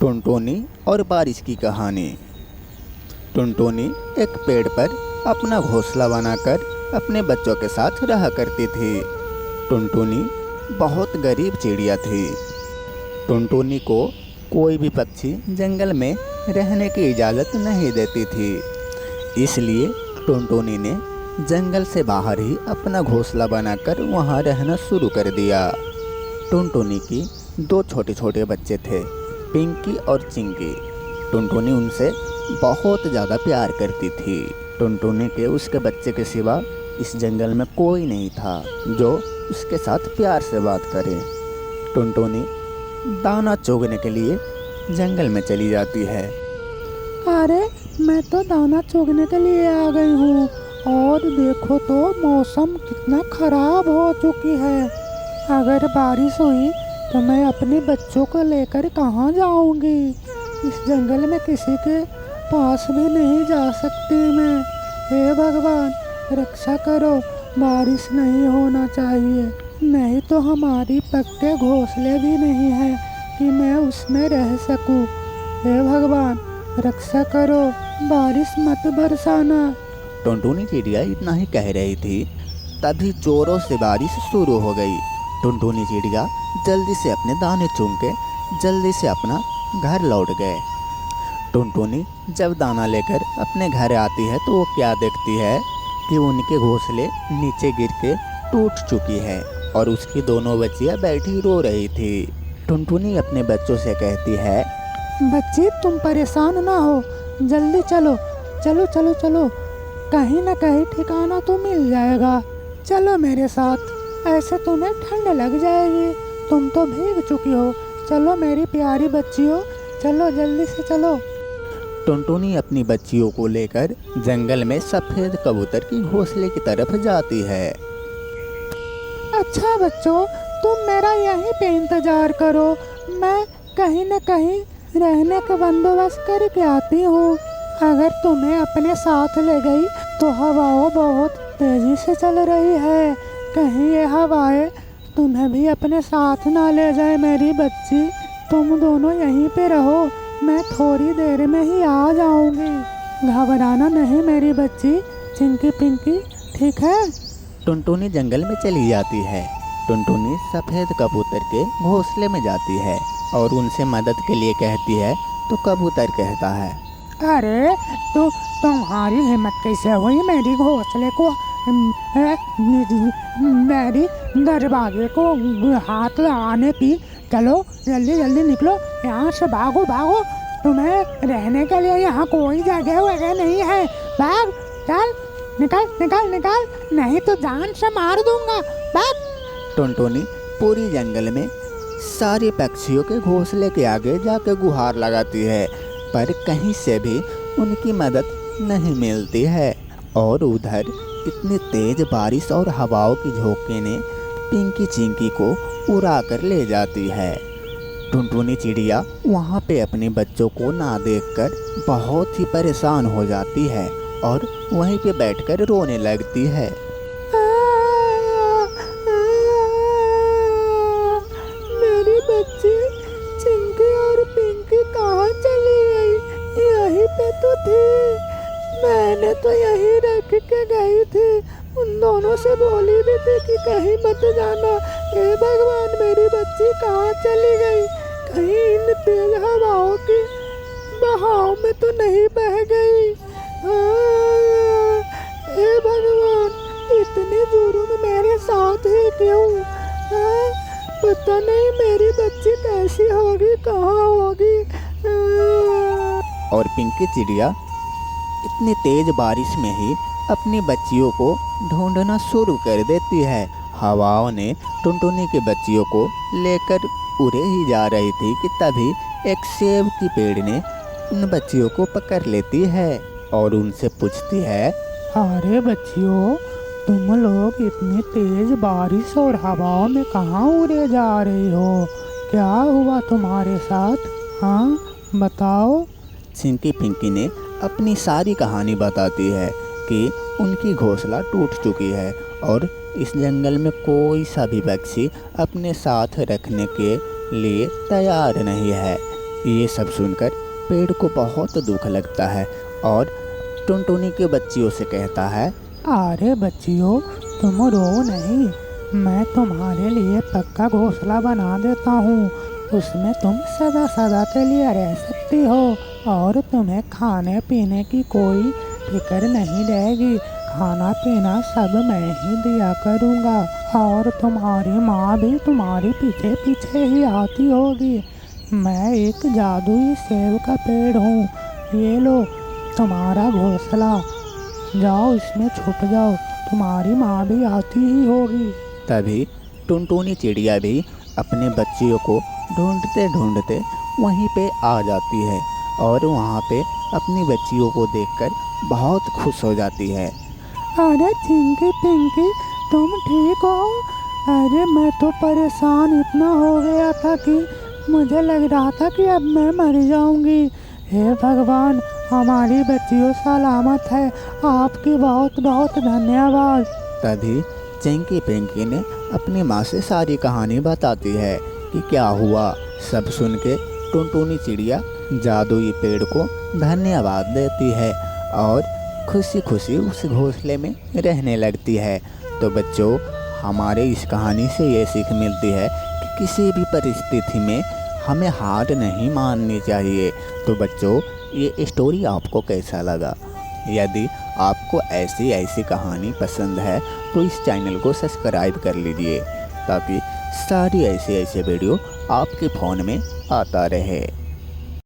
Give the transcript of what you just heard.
टुनटुनी और बारिश की कहानी। टुनटुनी एक पेड़ पर अपना घोंसला बनाकर अपने बच्चों के साथ रहा करती थी। टुनटुनी बहुत गरीब चिड़िया थी। टुनटुनी को कोई भी पक्षी जंगल में रहने की इजाज़त नहीं देती थी। इसलिए टुनटुनी ने जंगल से बाहर ही अपना घोंसला बनाकर वहाँ रहना शुरू कर दिया। टुनटुनी की दो छोटे छोटे बच्चे थे, पिंकी और चिंकी। टुनटुनी उनसे बहुत ज़्यादा प्यार करती थी। टुनटुनी के उसके बच्चे के सिवा इस जंगल में कोई नहीं था जो उसके साथ प्यार से बात करे। टुनटुनी दाना चुगने के लिए जंगल में चली जाती है। अरे मैं तो दाना चुगने के लिए आ गई हूँ और देखो तो मौसम कितना खराब हो चुकी है। अगर बारिश हुई तो मैं अपने बच्चों को लेकर कहाँ जाऊँगी। इस जंगल में किसी के पास भी नहीं जा सकती मैं। हे भगवान रक्षा करो, बारिश नहीं होना चाहिए, नहीं तो हमारी पक्के घोंसले भी नहीं है कि मैं उसमें रह सकूं। हे भगवान रक्षा करो, बारिश मत बरसाना। टुनटुनी चिड़िया इतना ही कह रही थी, तभी जोरों से बारिश शुरू हो गई। टुनटुनी चिड़िया जल्दी से अपने दाने चुन के जल्दी से अपना घर लौट गए। टुनटुनी जब दाना लेकर अपने घर आती है तो वो क्या देखती है कि उनके घोंसले नीचे गिर के टूट चुकी है और उसकी दोनों बच्चियां बैठी रो रही थी। टुनटुनी अपने बच्चों से कहती है, बच्ची तुम परेशान ना हो, जल्दी चलो चलो चलो चलो, कहीं ना कहीं ठिकाना तो मिल जाएगा। चलो मेरे साथ, ऐसे तुम्हें ठंड लग जाएगी, तुम तो भीग चुकी हो। चलो मेरी प्यारी बच्चियों, चलो जल्दी से चलो। टुनटुनी अपनी बच्चियों को लेकर जंगल में सफ़ेद कबूतर की घोंसले की तरफ जाती है। अच्छा बच्चों, तुम मेरा यहीं पे इंतज़ार करो, मैं कहीं न कहीं रहने का बंदोबस्त करके आती हूँ। अगर तुम्हें अपने साथ ले गई तो हवाओं बहुत तेज़ी से चल रही है, कहीं ये हवाएं तुम्हें भी अपने साथ ना ले जाए। मेरी बच्ची तुम दोनों यहीं पे रहो, मैं थोड़ी देर में ही आ जाऊंगी। घबराना नहीं मेरी बच्ची, चिंकी पिंकी, ठीक है। टुनटुनी जंगल में चली जाती है। टुनटुनी सफ़ेद कबूतर के घोंसले में जाती है और उनसे मदद के लिए कहती है तो कबूतर कहता है, अरे तो तुम्हारी हिम्मत कैसे हुई मेरी घोंसले को मेरी दरवाजे को हाथ लगाने की। चलो जल्दी जल्दी निकलो यहाँ से, भागो भागो, तुम्हें रहने के लिए यहाँ कोई जगह वगैरह नहीं है। भाग, चल निकल निकल निकल, नहीं तो जान से मार दूंगा, भाग। टुनटुनी पूरी जंगल में सारे पक्षियों के घोंसले के आगे जाकर गुहार लगाती है, पर कहीं से भी उनकी मदद नहीं मिलती है। और उधर इतनी तेज बारिश और हवाओं की झोंके ने पिंकी चिंकी को उड़ा कर ले जाती है। टुनटुनी चिड़िया वहाँ पे अपने बच्चों को ना देखकर बहुत ही परेशान हो जाती है और वहीं पे बैठकर रोने लगती है। मेरी बच्ची चिंकी और पिंकी कहाँ चली गई? यहीं पे तो थी, मैंने तो यहीं रख के गई थी। उन दोनों से बोली भी थी कि कहीं मत जाना। हे भगवान मेरी बच्ची कहाँ चली गई? कहीं इन तेज हवाओं की बहाव में तो नहीं बह गई? हे भगवान इतनी जुर्म मेरे साथ ही क्यों? पता नहीं मेरी बच्ची कैसी होगी, कहाँ होगी। और पिंकी चिड़िया इतनी तेज बारिश में ही अपनी बच्चियों को ढूंढना शुरू कर देती है। हवाओं ने टुनटुनी के बच्चियों को लेकर उड़े ही जा रही थी कि तभी एक सेब की पेड़ ने उन बच्चियों को पकड़ लेती है और उनसे पूछती है, अरे बच्चियों, तुम लोग इतनी तेज बारिश और हवाओं में कहाँ उड़े जा रही हो? क्या हुआ तुम्हारे साथ? हाँ बताओ। चिंकी पिंकी ने अपनी सारी कहानी बताती है कि उनकी घोंसला टूट चुकी है और इस जंगल में कोई सा भी पक्षी अपने साथ रखने के लिए तैयार नहीं है। ये सब सुनकर पेड़ को बहुत दुख लगता है और टुनटुनी के बच्चियों से कहता है, अरे बच्चियों, तुम रो नहीं, मैं तुम्हारे लिए पक्का घोंसला बना देता हूँ। उसमें तुम सदा सदा के लिए रह सकती हो और तुम्हें खाने पीने की कोई फिक्र नहीं रहेगी। खाना पीना सब मैं ही दिया करूँगा और तुम्हारी माँ भी तुम्हारे पीछे पीछे ही आती होगी। मैं एक जादुई सेब का पेड़ हूँ, ये लो तुम्हारा घोंसला, जाओ इसमें छुप जाओ, तुम्हारी माँ भी आती ही होगी। तभी टुनटुनी चिड़िया भी अपने बच्चियों को ढूंढते ढूंढते वहीं पे आ जाती है और वहाँ पे अपनी बच्चियों को देखकर बहुत खुश हो जाती है। अरे चिंकी पिंकी, तुम ठीक हो? अरे मैं तो परेशान इतना हो गया था कि मुझे लग रहा था कि अब मैं मर जाऊंगी। हे भगवान, हमारी बच्चियों सलामत है, आपकी बहुत बहुत धन्यवाद। तभी चिंकी पिंकी ने अपनी माँ से सारी कहानी बताती है कि क्या हुआ। सब सुन के टुनटुनी चिड़िया जादुई पेड़ को धन्यवाद देती है और खुशी खुशी उस घोंसले में रहने लगती है। तो बच्चों, हमारे इस कहानी से ये सीख मिलती है कि किसी भी परिस्थिति में हमें हार नहीं माननी चाहिए। तो बच्चों, ये स्टोरी आपको कैसा लगा? यदि आपको ऐसी कहानी पसंद है तो इस चैनल को सब्सक्राइब कर लीजिए ताकि सारी ऐसे वीडियो आपके फ़ोन में आता रहे।